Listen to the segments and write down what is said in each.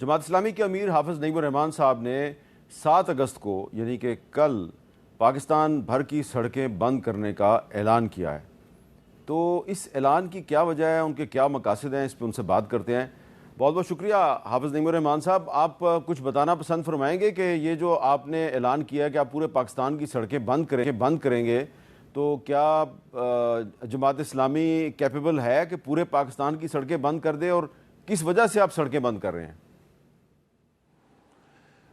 जमात इस्लामी के अमीर हाफिज नईमुर रहमान साहब ने 7 अगस्त को यानी कि कल पाकिस्तान भर की सड़कें बंद करने का ऐलान किया है। तो इस ऐलान की क्या वजह है, उनके क्या मकासद हैं, इस पर उनसे बात करते हैं। बहुत बहुत शुक्रिया हाफिज नईमुर रहमान साहब। आप कुछ बताना पसंद फरमाएंगे कि ये जो आपने ऐलान किया कि आप पूरे पाकिस्तान की सड़कें बंद करेंगे, तो क्या जमात इस्लामी कैपेबल है कि पूरे पाकिस्तान की सड़कें बंद कर दे, और किस वजह से आप सड़कें बंद कर रहे हैं?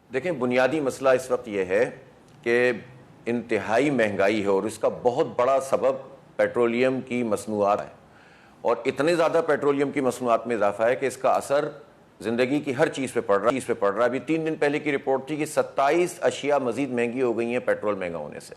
देखें, बुनियादी मसला इस वक्त यह है कि इंतहाई महंगाई है और इसका बहुत बड़ा सबब पेट्रोलियम की मसनूआत है, और इतने ज़्यादा पेट्रोलियम की मसनूआत में इजाफा है कि इसका असर ज़िंदगी की हर चीज़ पे पड़ रहा है। अभी 3 दिन पहले की रिपोर्ट थी कि 27 अशिया मज़ीद महंगी हो गई हैं पेट्रोल महंगा होने से।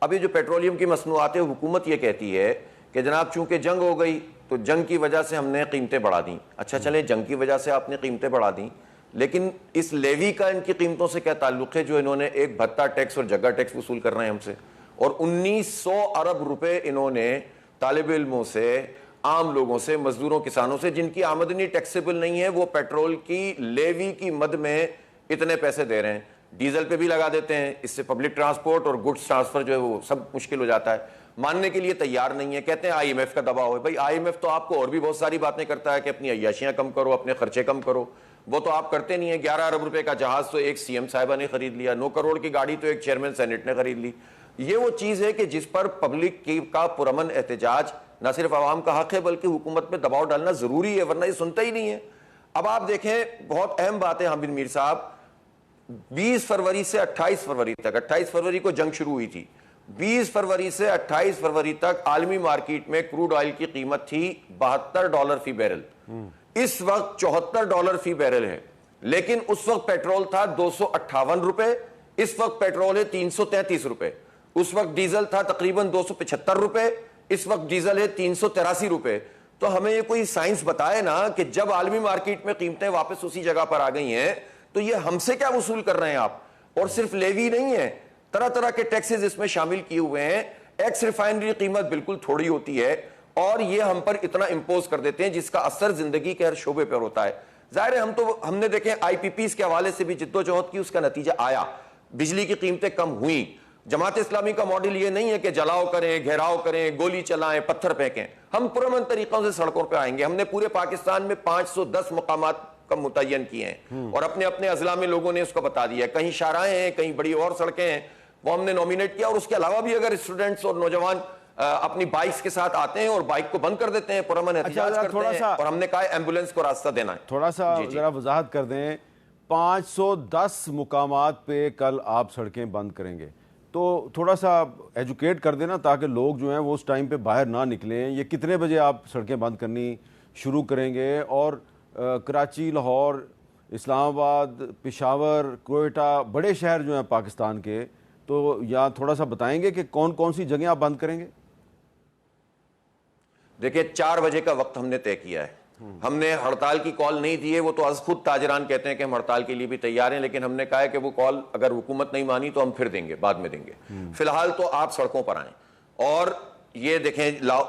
अब ये जो पेट्रोलियम की मसनूआत है, हुकूमत ये कहती है कि जनाब चूँकि जंग हो गई तो जंग की वजह से हमने कीमतें बढ़ा दी। अच्छा चले, जंग की वजह से आपने कीमतें बढ़ा दी, लेकिन इस लेवी का इनकी कीमतों से क्या ताल्लुक है जो इन्होंने एक भत्ता टैक्स और जगह टैक्स वसूल कर रहे हैं हमसे? और 1900 अरब रुपए इन्होंने तालिब इल्मों से, आम लोगों से, मजदूरों, किसानों से जिनकी आमदनी टैक्सेबल नहीं है, वो पेट्रोल की लेवी की मद में इतने पैसे दे रहे हैं। डीजल पे भी लगा देते हैं, इससे पब्लिक ट्रांसपोर्ट और गुड्स ट्रांसफर जो है वो सब मुश्किल हो जाता है। मानने के लिए तैयार नहीं है, कहते हैं IMF का दबाव है। भाई IMF तो आपको और भी बहुत सारी बातें करता है कि अपनी अय्याशियां कम करो, अपने खर्चे कम करो, वो तो आप करते नहीं है। 11 अरब रुपए का जहाज तो एक CM साहिबा ने खरीद लिया, 9 करोड़ की गाड़ी तो एक चेयरमैन सेनेट ने खरीद ली। ये वो चीज है कि जिस पर पब्लिक का पुरअमन एहतजाज न सिर्फ आवाम का हक है बल्कि हुकूमत पे दबाव डालना जरूरी है, वरना ये सुनता ही नहीं है। अब आप देखें, बहुत अहम बात है हामिद मीर साहब, 20 फरवरी से 28 फरवरी तक, 28 फरवरी को जंग शुरू हुई थी, 20 फरवरी से 28 फरवरी तक आलमी मार्केट में क्रूड ऑयल की कीमत थी $72 फी बैरल। इस वक्त $74 फी बैरल है, लेकिन उस वक्त पेट्रोल था 258 रुपए, इस वक्त पेट्रोल है 333 रुपए। उस वक्त डीजल था तकरीबन 275 रुपए, इस वक्त डीजल है 383 रुपए। तो हमें ये कोई साइंस बताए ना कि जब आलमी मार्केट में कीमतें वापस उसी जगह पर आ गई हैं तो ये हमसे क्या वसूल कर रहे हैं आप? और सिर्फ लेवी नहीं है, तरह तरह के टैक्सेस इसमें शामिल किए हुए हैं। एक्स रिफाइनरी कीमत बिल्कुल थोड़ी होती है और ये हम पर इतना इंपोज कर देते हैं जिसका असर जिंदगी के हर शोबे पर होता है। जाहिर है हमने देखें IPPs के हवाले से भी जिद्दोजहद की, उसका नतीजा आया, बिजली की कीमतें कम हुई। जमात इस्लामी का मॉडल ये नहीं है कि जलाओ करें, घेराव करें, गोली चलाएं, पत्थर फेंकें। हम पुरअमन तरीकों से सड़कों पर आएंगे। हमने पूरे पाकिस्तान में 510 मुकामात का मुतय्यन किए हैं और अपने अपने अजला में लोगों ने उसको बता दिया। कहीं शाहराएं हैं, कहीं बड़ी और सड़कें हैं, वो हमने नॉमिनेट किया। और उसके अलावा भी अगर स्टूडेंट्स और नौजवान अपनी बाइक्स के साथ आते हैं और बाइक को बंद कर देते हैं, पुरअमन एहतजाज करते हैं, और हमने कहा एम्बुलेंस को रास्ता देना है। थोड़ा सा जरा वजाहत कर दें, 510 मुकामात पे कल आप सड़कें बंद करेंगे, तो थोड़ा सा एजुकेट कर देना ताकि लोग जो हैं वो उस टाइम पे बाहर ना निकलें। ये कितने बजे आप सड़कें बंद करनी शुरू करेंगे? और कराची, लाहौर, इस्लामाबाद, पेशावर, कोयटा, बड़े शहर जो हैं पाकिस्तान के, तो या थोड़ा सा बताएंगे कि कौन कौन सी जगह आप बंद करेंगे? देखिए, 4 बजे का वक्त हमने तय किया है। हमने हड़ताल की कॉल नहीं दी है, वो तो आज खुद ताजरान कहते हैं कि हम हड़ताल के लिए भी तैयार हैं, लेकिन हमने कहा है कि वो कॉल अगर हुकूमत नहीं मानी तो हम फिर देंगे, बाद में देंगे। फिलहाल तो आप सड़कों पर आएं। और ये देखें,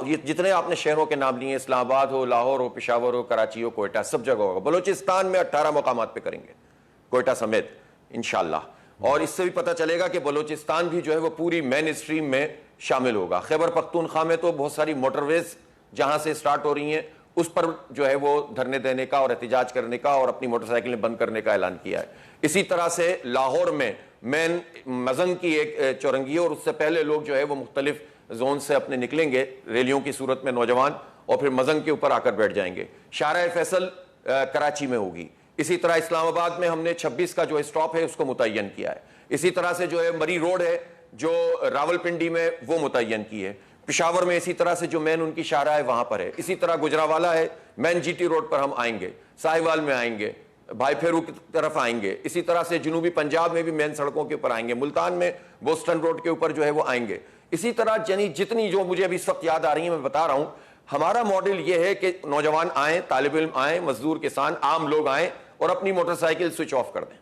ये जितने आपने शहरों के नाम लिए, इस्लामाबाद हो, लाहौर हो, पेशावर हो, कराची हो, कोयटा, सब जगह होगा। बलूचिस्तान में 18 मुकामात पे करेंगे, कोयटा समेत इंशाल्लाह। और इससे भी पता चलेगा कि बलूचिस्तान भी जो है वो पूरी मेन स्ट्रीम में शामिल होगा। खैबर पख्तूनख्वा में तो बहुत सारी मोटरवेज जहां से स्टार्ट हो रही हैं, उस पर जो है वो धरने देने का और एहतजाज करने का और अपनी मोटरसाइकिलें बंद करने का ऐलान किया है। इसी तरह से लाहौर में मेन मजंग की एक चौरंगी है और उससे पहले लोग जो है वो मुख्तलिफ जोन से अपने निकलेंगे रैलियों की सूरत में नौजवान, और फिर मजंग के ऊपर आकर बैठ जाएंगे। शाहराह फैसल कराची में होगी। इसी तरह इस्लामाबाद में हमने 26 का जो स्टॉप है उसको मुतय्यन किया है। इसी तरह से जो है मरी रोड है जो रावलपिंडी में, वो मुतय्यन की है। पेशावर में इसी तरह से जो मेन उनकी शाहराह है वहां पर है। इसी तरह गुजरावाला है, मेन GT रोड पर हम आएंगे, साहिवाल में आएंगे, भाई फेरू की तरफ आएंगे। इसी तरह से जनूबी पंजाब में भी मेन सड़कों के ऊपर आएंगे, मुल्तान में बोस्टन रोड के ऊपर जो है वो आएंगे। इसी तरह यानी जितनी जो मुझे अभी इस वक्त याद आ रही है मैं बता रहा हूं। हमारा मॉडल यह है कि नौजवान आए, तालिब इल्म आए, मजदूर, किसान, आम लोग आए और अपनी मोटरसाइकिल स्विच ऑफ कर दें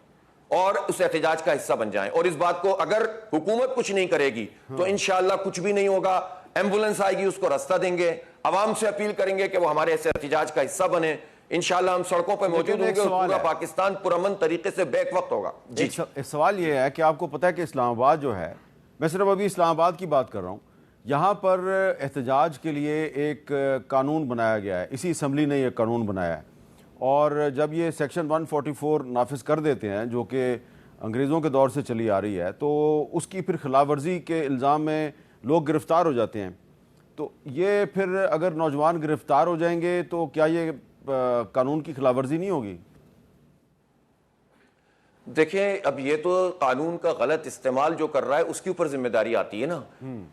और उस एहतजाज का हिस्सा बन जाएं। और इस बात को अगर हुकूमत कुछ नहीं करेगी तो इंशाअल्लाह कुछ भी नहीं होगा। एम्बुलेंस आएगी, उसको रास्ता देंगे, आवाम से अपील करेंगे कि वो हमारे ऐसे एहतजाज का हिस्सा बने। इंशाल्लाह हम सड़कों पर मौजूद लेकिन एक होंगे और सवाल पूरा है। पाकिस्तान पुरअमन तरीके से बैक वक्त होगा। जी एक सवाल ये है कि आपको पता है कि इस्लामाबाद जो है, मैं सिर्फ अभी इस्लामाबाद की बात कर रहा हूँ, यहाँ पर एहतजाज के लिए एक कानून बनाया गया है, इसी असम्बली ने यह कानून बनाया है, और जब ये सेक्शन 144 नाफिज कर देते हैं जो कि अंग्रेज़ों के दौर से चली आ रही है, तो उसकी फिर खिलाफ वर्जी के इल्ज़ाम में लोग गिरफ़्तार हो जाते हैं। तो ये फिर अगर नौजवान गिरफ़्तार हो जाएंगे तो क्या ये कानून की खिलाफ वर्जी नहीं होगी? देखें, अब ये तो कानून का गलत इस्तेमाल जो कर रहा है उसके ऊपर जिम्मेदारी आती है ना।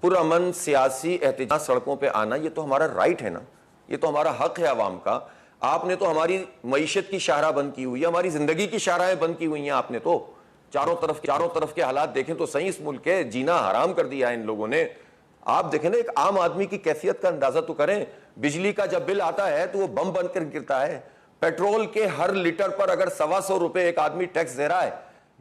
पुरअमन सियासी एहतजाज सड़कों पे आना ये तो हमारा राइट है ना, ये तो हमारा हक है आवाम का। आपने तो हमारी मईशत की शाहराह बंद की हुई है, हमारी जिंदगी की शाहराहें बंद की हुई हैं। आपने तो चारों तरफ के हालात देखें तो सही, इस मुल्क के जीना हराम कर दिया है इन लोगों ने। आप देखें ना, एक आम आदमी की कैफियत का अंदाजा तो करें। बिजली का जब बिल आता है तो वो बम बनकर गिरता है। पेट्रोल के हर लीटर पर अगर 125 रुपए एक आदमी टैक्स दे रहा है,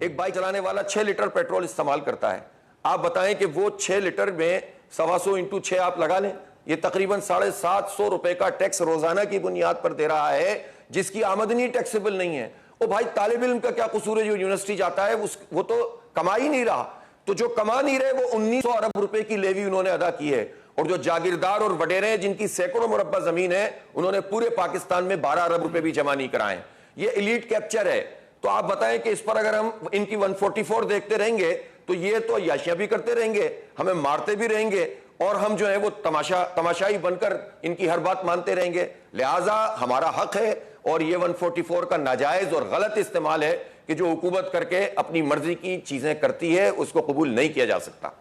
एक बाइक चलाने वाला 6 लीटर पेट्रोल इस्तेमाल करता है। आप बताएं कि वो 6 लीटर में 125 इंटू 6 आप लगा लें, ये तकरीबन 750 रुपए का टैक्स रोजाना की बुनियाद पर दे रहा है, जिसकी आमदनी टैक्सेबल नहीं है। ओ भाई, तालिब इल्म का क्या कसूर है जो यूनिवर्सिटी जाता है, वो तो कमा ही नहीं रहा। तो जो कमा नहीं रहे वो 1900 अरब रुपए की लेवी उन्होंने अदा की है, और जो जागीरदार और वडेरे हैं जिनकी सैकड़ों मुरब्बा जमीन है, उन्होंने पूरे पाकिस्तान में 12 अरब रुपए भी जमा नहीं कराए। ये एलीट कैप्चर है। तो आप बताएं कि इस पर अगर हम इनकी 144 देखते रहेंगे तो ये तो याशियां भी करते रहेंगे, हमें मारते भी रहेंगे, और हम जो है वो तमाशाई बनकर इनकी हर बात मानते रहेंगे। लिहाजा हमारा हक है, और ये 144 का नाजायज और गलत इस्तेमाल है कि जो हुकूमत करके अपनी मर्जी की चीजें करती है उसको कबूल नहीं किया जा सकता।